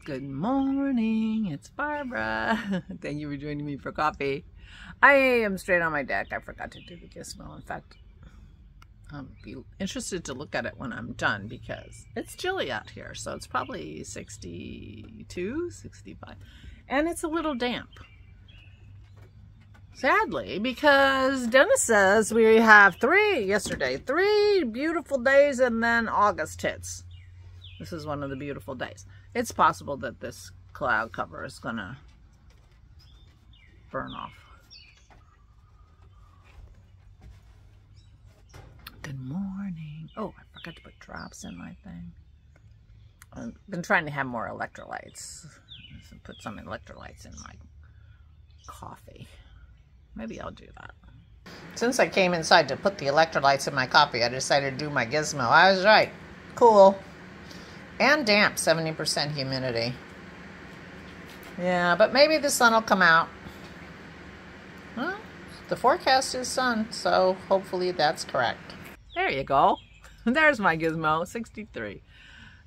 Good morning, it's Barbara. Thank you for joining me for coffee. I am straight on my deck. I forgot to do the gizmo. In fact, I'll be interested to look at it when I'm done because it's chilly out here. So it's probably 62, 65. And it's a little damp. Sadly, because Dennis says we have three beautiful days and then August hits. This is one of the beautiful days. It's possible that this cloud cover is gonna burn off. Good morning. Oh, I forgot to put drops in my thing. I've been trying to have more electrolytes. So put some electrolytes in my coffee. Maybe I'll do that. Since I came inside to put the electrolytes in my coffee, I decided to do my gizmo. I was right. Cool. And damp, 70% humidity. Yeah, but maybe the sun will come out. Well, the forecast is sun, so hopefully that's correct. There you go. There's my gizmo, 63.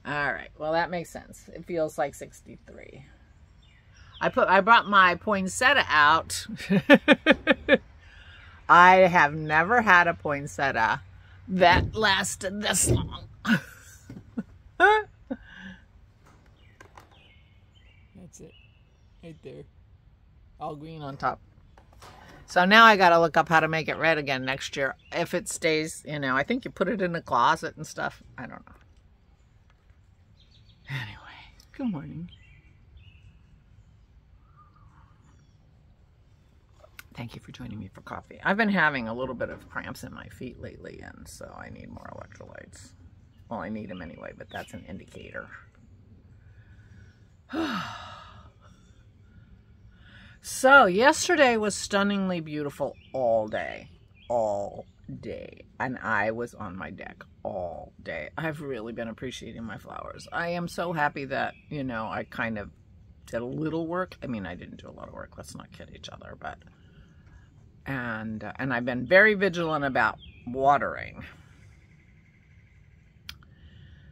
All right, well that makes sense. It feels like 63. I brought my poinsettia out. I have never had a poinsettia that lasted this long. That's it. Right there. All green on top. So now I got to look up how to make it red again next year. If it stays, you know, I think you put it in the closet and stuff. I don't know. Anyway, good morning. Thank you for joining me for coffee. I've been having a little bit of cramps in my feet lately, and so I need more electrolytes. Well, I need them anyway, but that's an indicator. So, yesterday was stunningly beautiful all day. All day. And I was on my deck all day. I've really been appreciating my flowers. I am so happy that, you know, I kind of did a little work. I mean, I didn't do a lot of work. Let's not kid each other, but... And I've been very vigilant about watering.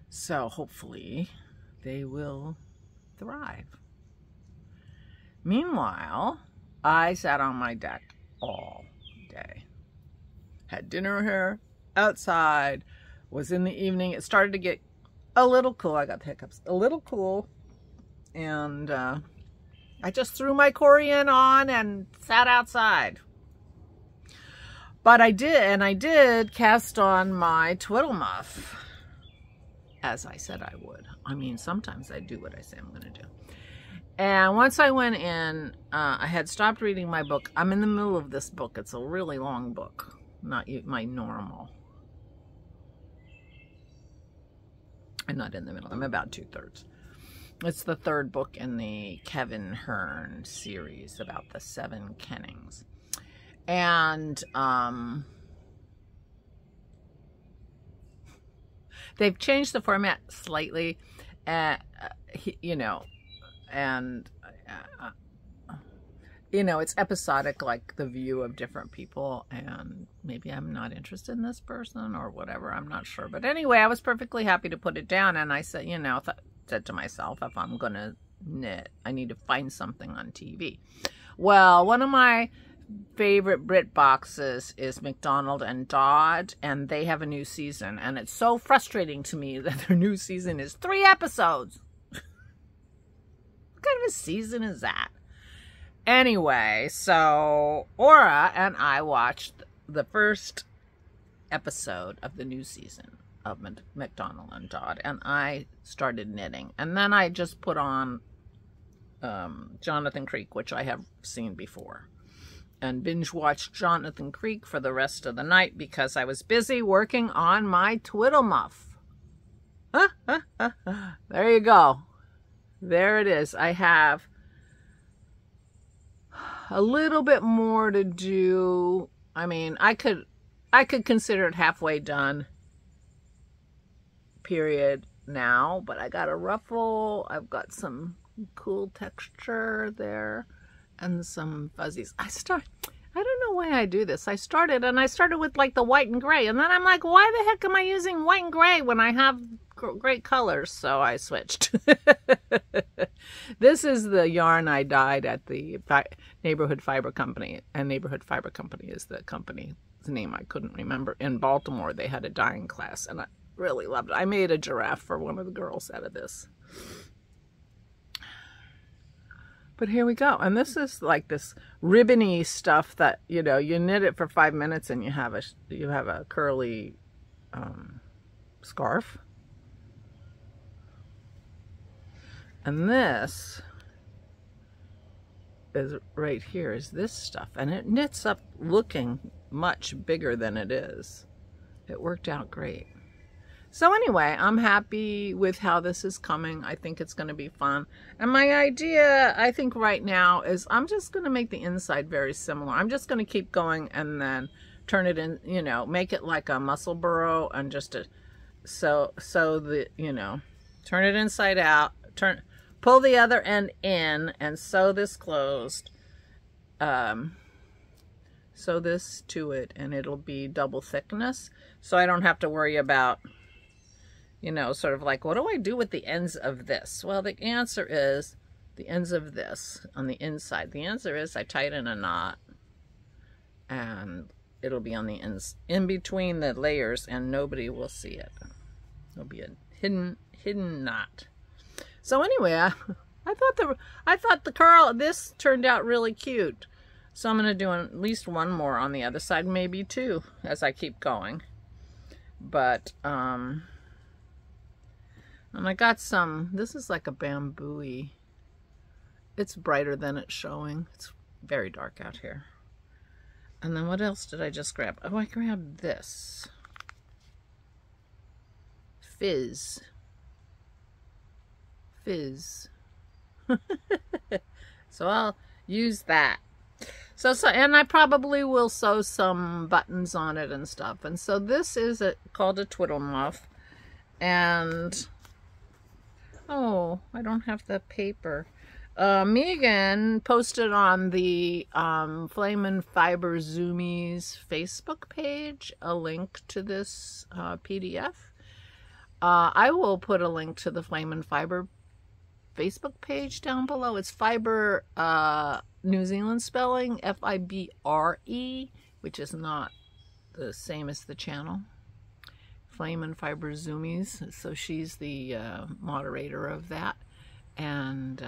So hopefully they will thrive. Meanwhile, I sat on my deck all day. Had dinner here, outside, was in the evening. It started to get a little cool. I got the hiccups. A little cool. And I just threw my Corian on and sat outside. But I did cast on my twiddle muff, as I said I would. I mean, sometimes I do what I say I'm going to do. And once I went in, I had stopped reading my book. I'm in the middle of this book. It's a really long book, not my normal. I'm not in the middle. I'm about 2/3. It's the third book in the Kevin Hearn series about the 7 Kennings. And they've changed the format slightly, you know, and you know, it's episodic, like the view of different people, and maybe I'm not interested in this person or whatever, I'm not sure. But anyway, I was perfectly happy to put it down, and I said, you know, said to myself, if I'm gonna knit, I need to find something on TV. Well, one of my favorite Brit boxes is McDonald and Dodd, and they have a new season, and it's so frustrating to me that their new season is 3 episodes. What kind of a season is that? Anyway, so Aura and I watched the first episode of the new season of McDonald and Dodd, and I started knitting, and then I just put on Jonathan Creek, which I have seen before, and binge watched Jonathan Creek for the rest of the night because I was busy working on my twiddle muff. There you go. There it is. I have a little bit more to do. I mean, I could consider it halfway done, period, now, but I got a ruffle. I've got some cool texture there and some fuzzies. I don't know why I do this. I started with like the white and gray, and then I'm like, why the heck am I using white and gray when I have great colors? So I switched. This is the yarn I dyed at the Neighborhood Fiber Company. And Neighborhood Fiber Company is the company's name I couldn't remember. In Baltimore, they had a dyeing class, and I really loved it. I made a giraffe for one of the girls out of this. But here we go. And this is like this ribbony stuff that, you know, you knit it for 5 minutes and you have a curly scarf. And this is right here is this stuff. And it knits up looking much bigger than it is. It worked out great. So anyway, I'm happy with how this is coming. I think it's going to be fun. And my idea, I think right now, is I'm just going to make the inside very similar. I'm just going to keep going and then turn it in, you know, make it like a muscle burrow and just so the, you know, turn it inside out, pull the other end in and sew this closed. Sew this to it and it'll be double thickness. So I don't have to worry about, you know, sort of like, what do I do with the ends of this? Well, the answer is the ends of this on the inside. The answer is I tighten a knot and it'll be on the ends, in between the layers, and nobody will see it. It'll be a hidden knot. So anyway, I thought the curl, this turned out really cute. So I'm going to do at least one more on the other side, maybe two, as I keep going. But, and I got some, this is like a bamboo-y. It's brighter than it's showing. It's very dark out here. And then what else did I just grab? Oh, I grabbed this. Fizz. So I'll use that. So and I probably will sew some buttons on it and stuff. And so this is called a twiddle muff. And oh, I don't have the paper. Megan posted on the Flame & Fiber Zoomies Facebook page a link to this PDF. I will put a link to the Flame & Fiber Facebook page down below. It's Fiber New Zealand spelling, F-I-B-R-E, which is not the same as the channel. Flame & Fiber Zoomies. So she's the moderator of that. And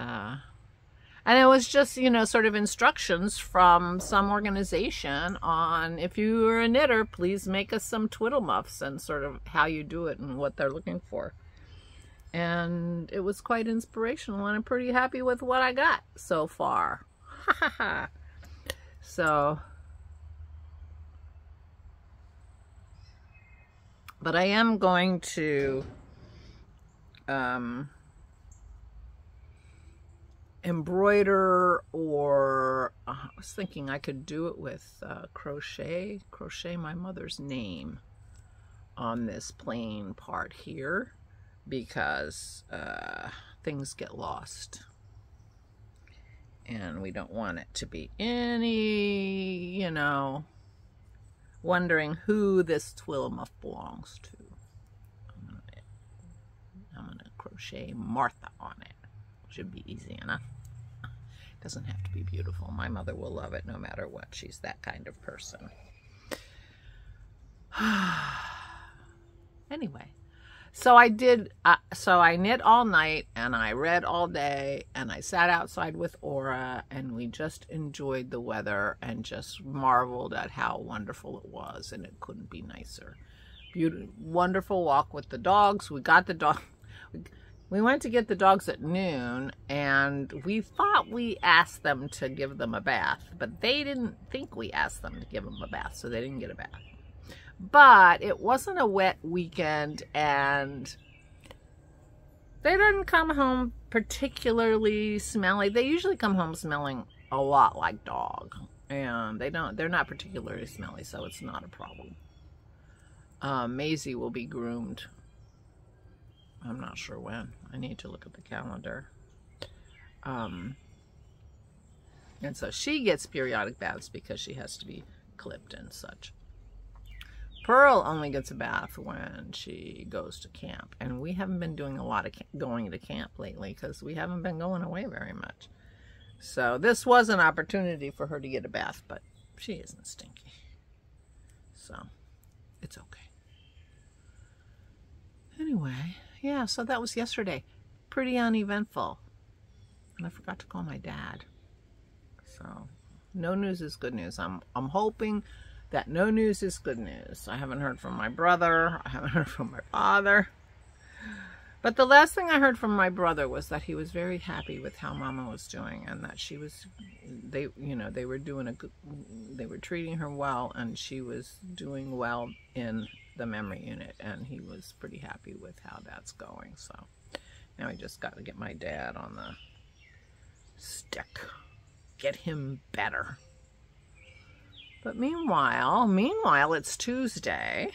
it was just, you know, sort of instructions from some organization on, if you are a knitter, please make us some twiddle muffs, and sort of how you do it and what they're looking for. And it was quite inspirational, and I'm pretty happy with what I got so far. So, but I am going to embroider, or I was thinking I could do it with crochet my mother's name on this plain part here, because things get lost and we don't want it to be any, you know, wondering who this twiddle muff belongs to. I'm gonna crochet Martha on it. Should be easy enough. Doesn't have to be beautiful. My mother will love it no matter what. She's that kind of person. Anyway, so I did, so I knit all night and I read all day and I sat outside with Aura and we just enjoyed the weather and just marveled at how wonderful it was, and it couldn't be nicer. Beautiful, wonderful walk with the dogs. We got the dog. We went to get the dogs at noon, and we thought we asked them to give them a bath, but they didn't think we asked them to give them a bath, so they didn't get a bath. But it wasn't a wet weekend, and they didn't come home particularly smelly. They usually come home smelling a lot like dog, and they're not particularly smelly, so it's not a problem. Maisie will be groomed. I'm not sure when. I need to look at the calendar. And so she gets periodic baths because she has to be clipped and such. Pearl only gets a bath when she goes to camp. And we haven't been doing a lot of going to camp lately because we haven't been going away very much. So this was an opportunity for her to get a bath, but she isn't stinky. So it's okay. Anyway, yeah, so that was yesterday. Pretty uneventful. And I forgot to call my dad. So no news is good news. I'm hoping that no news is good news. I haven't heard from my brother. I haven't heard from my father. But the last thing I heard from my brother was that he was very happy with how Mama was doing, and that she was, they were doing they were treating her well, and she was doing well in the memory unit, and he was pretty happy with how that's going. So now I just got to get my dad on the stick, get him better. But meanwhile, it's Tuesday,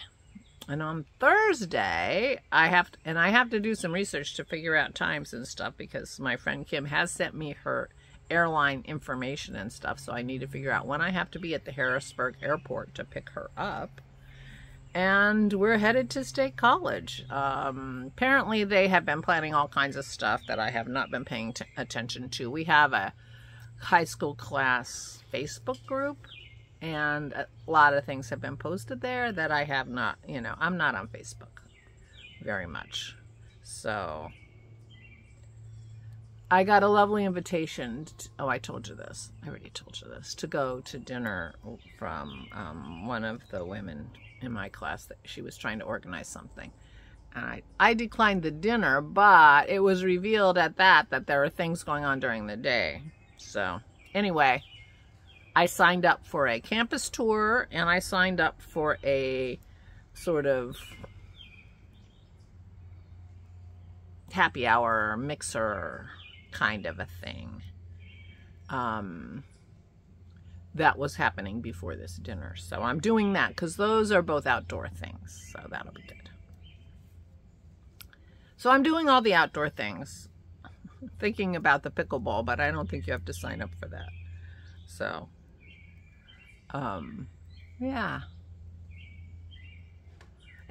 and on Thursday, I have to do some research to figure out times and stuff, because my friend Kim has sent me her airline information and stuff, so I need to figure out when I have to be at the Harrisburg airport to pick her up. And we're headed to State College. Apparently, they have been planning all kinds of stuff that I have not been paying attention to. We have a high school class Facebook group, and a lot of things have been posted there that I have not, I'm not on Facebook very much. So I got a lovely invitation. Oh, I told you this. I already told you this. To go to dinner from one of the women in my class. That she was trying to organize something. And I declined the dinner, but it was revealed at that there are things going on during the day. So anyway, I signed up for a campus tour, and I signed up for a sort of happy hour mixer kind of a thing that was happening before this dinner. So I'm doing that because those are both outdoor things, so that'll be good. So I'm doing all the outdoor things, thinking about the pickleball, but I don't think you have to sign up for that. So yeah.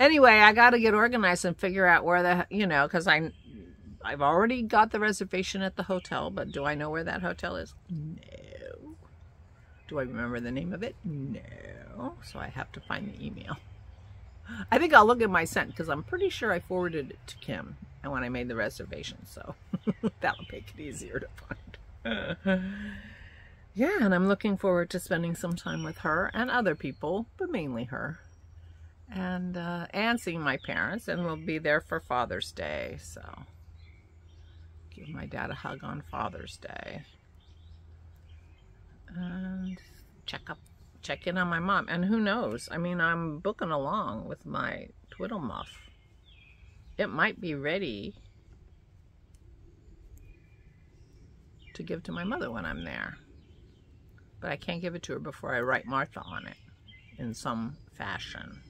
Anyway, I got to get organized and figure out where the, because I've already got the reservation at the hotel, but do I know where that hotel is? No. Do I remember the name of it? No. So I have to find the email. I think I'll look at my sent, because I'm pretty sure I forwarded it to Kim and when I made the reservation, so that'll make it easier to find. Yeah, and I'm looking forward to spending some time with her and other people, but mainly her. And seeing my parents, and we'll be there for Father's Day, so give my dad a hug on Father's Day. And check in on my mom. And who knows? I mean, I'm booking along with my twiddle muff. It might be ready to give to my mother when I'm there. But I can't give it to her before I write Martha on it in some fashion.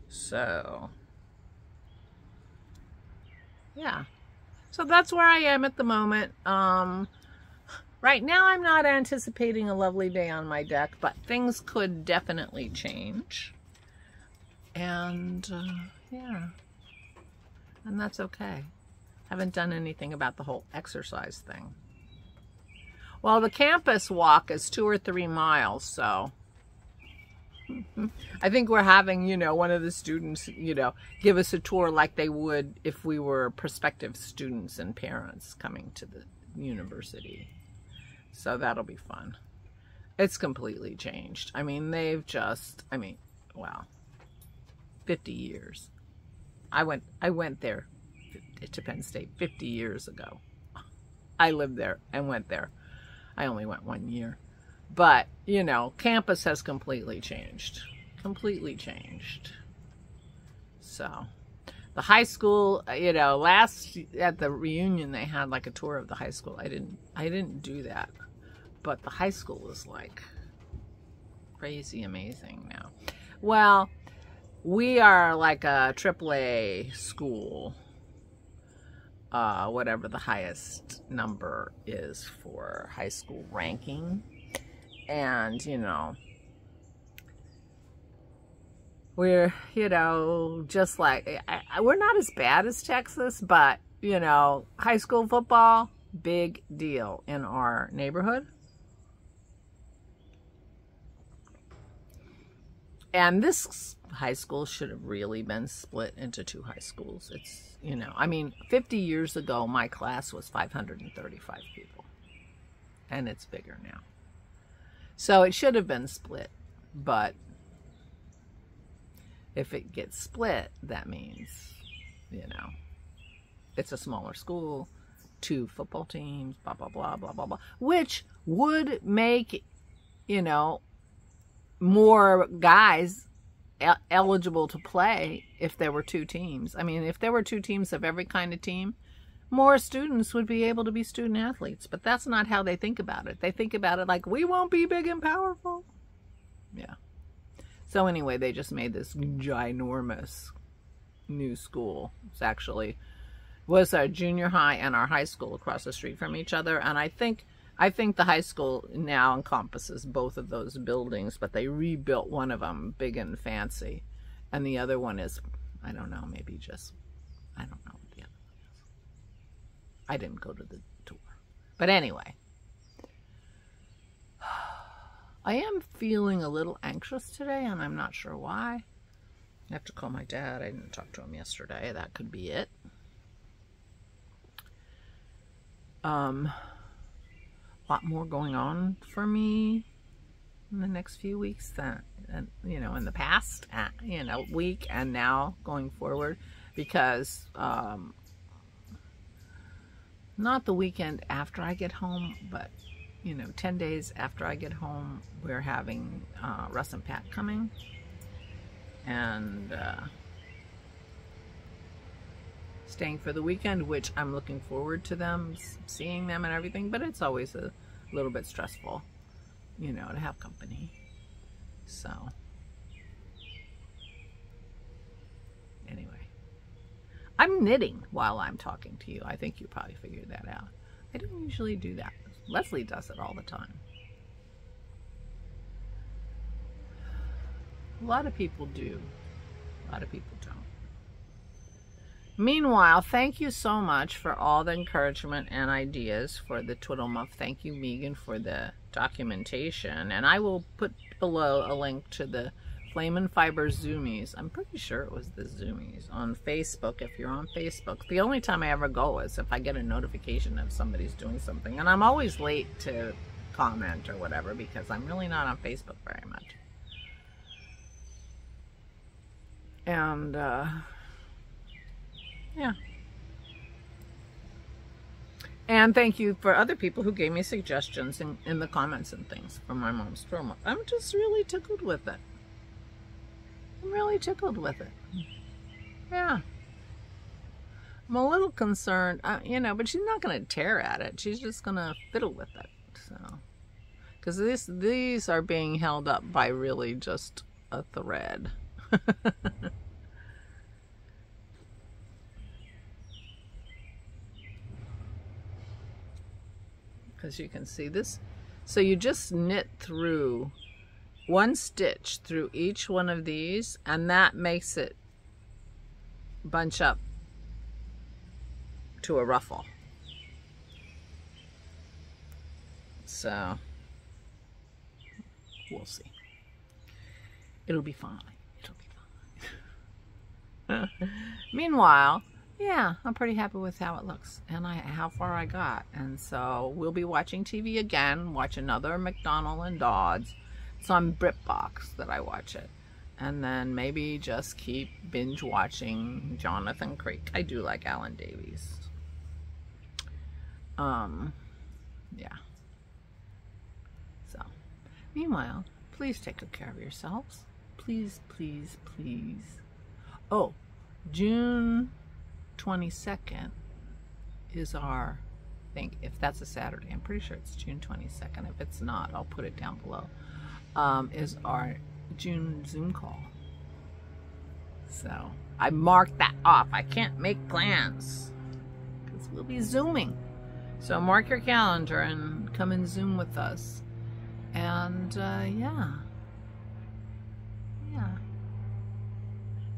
So, yeah. So that's where I am at the moment. Right now I'm not anticipating a lovely day on my deck, but things could definitely change. And, yeah. And that's okay. Haven't done anything about the whole exercise thing. Well, the campus walk is 2 or 3 miles, so I think we're having, one of the students, give us a tour like they would if we were prospective students and parents coming to the university. So that'll be fun. It's completely changed. I mean, wow, 50 years. I went there to Penn State 50 years ago. I lived there and went there. I only went 1 year. But, campus has completely changed. Completely changed. So, the high school, last at the reunion they had like a tour of the high school. I didn't do that. But the high school is like crazy amazing now. Well, we are like a AAA school. Whatever the highest number is for high school ranking. And, we're, you know, just like, we're not as bad as Texas, but, you know, high school football, big deal in our neighborhood. And this high school should have really been split into 2 high schools. It's, you know, I mean, 50 years ago, my class was 535 people. And it's bigger now. So it should have been split. But if it gets split, that means, you know, it's a smaller school, 2 football teams, blah, blah, blah, blah, blah, blah. Which would make, you know, more guys eligible to play if there were 2 teams. I mean, if there were 2 teams of every kind of team, more students would be able to be student athletes. But that's not how they think about it. They think about it like, we won't be big and powerful. Yeah. So anyway, they just made this ginormous new school. It's actually was our junior high and our high school across the street from each other. And I think the high school now encompasses both of those buildings, but they rebuilt one of them big and fancy. And the other one is, I don't know, maybe just, I don't know what the other one is. I didn't go to the tour. But anyway, I am feeling a little anxious today, and I'm not sure why. I have to call my dad. I didn't talk to him yesterday. That could be it. A lot more going on for me in the next few weeks than, you know, in the past, you know, week and now going forward, because not the weekend after I get home, but, you know, 10 days after I get home, we're having Russ and Pat coming, and staying for the weekend, which I'm looking forward to them, seeing them and everything, but it's always a little bit stressful, you know, to have company. So anyway, I'm knitting while I'm talking to you. I think you probably figured that out. I don't usually do that. Leslie does it all the time. A lot of people do. A lot of people don't. Meanwhile, thank you so much for all the encouragement and ideas for the Twiddle Muff. Thank you, Megan, for the documentation. And I will put below a link to the Flame and Fiber Zoomies. I'm pretty sure it was the Zoomies on Facebook. If you're on Facebook, the only time I ever go is if I get a notification of somebody's doing something. And I'm always late to comment or whatever because I'm really not on Facebook very much. And, yeah. And thank you for other people who gave me suggestions in the comments and things for my mom's promo. I'm just really tickled with it. I'm really tickled with it. Yeah. I'm a little concerned, you know, but she's not going to tear at it. She's just going to fiddle with it. So, because these are being held up by really just a thread. As you can see this, so you just knit through 1 stitch through each one of these, and that makes it bunch up to a ruffle. So we'll see. It'll be fine. It'll be fine. Meanwhile, yeah, I'm pretty happy with how it looks and how far I got. And so we'll be watching TV again, watch another McDonald and Dodds. It's on BritBox that I watch it. And then maybe just keep binge watching Jonathan Creek. I do like Alan Davies. Yeah. So, meanwhile, please take good care of yourselves. Please, please, please. Oh, June 22nd is our, I think, if that's a Saturday, I'm pretty sure it's June 22nd. If it's not, I'll put it down below. Is our June Zoom call. So I marked that off. I can't make plans because we'll be Zooming. So mark your calendar and come and Zoom with us. And yeah.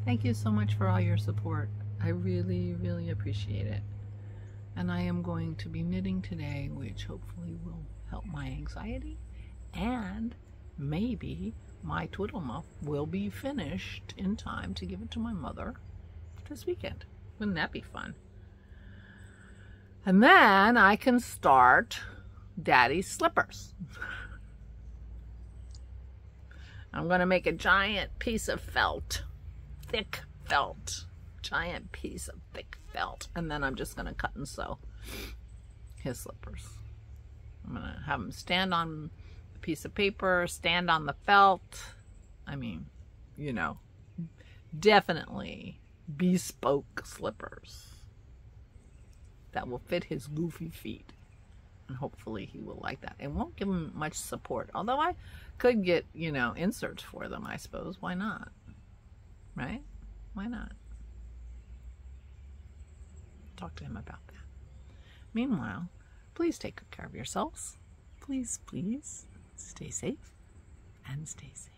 Thank you so much for all your support. I really, really appreciate it. And I am going to be knitting today, which hopefully will help my anxiety. And maybe my twiddle muff will be finished in time to give it to my mother this weekend. Wouldn't that be fun? And then I can start Daddy's slippers. I'm going to make a giant piece of felt, thick felt, giant piece of thick felt, and then I'm just going to cut and sew his slippers. I'm going to have him stand on a piece of paper, stand on the felt. I mean, you know, definitely bespoke slippers that will fit his goofy feet. And hopefully he will like that. It won't give him much support. Although I could get, you know, inserts for them, I suppose. Why not? Right? Why not? Talk to him about that. Meanwhile, please take good care of yourselves. Please, please stay safe and stay safe.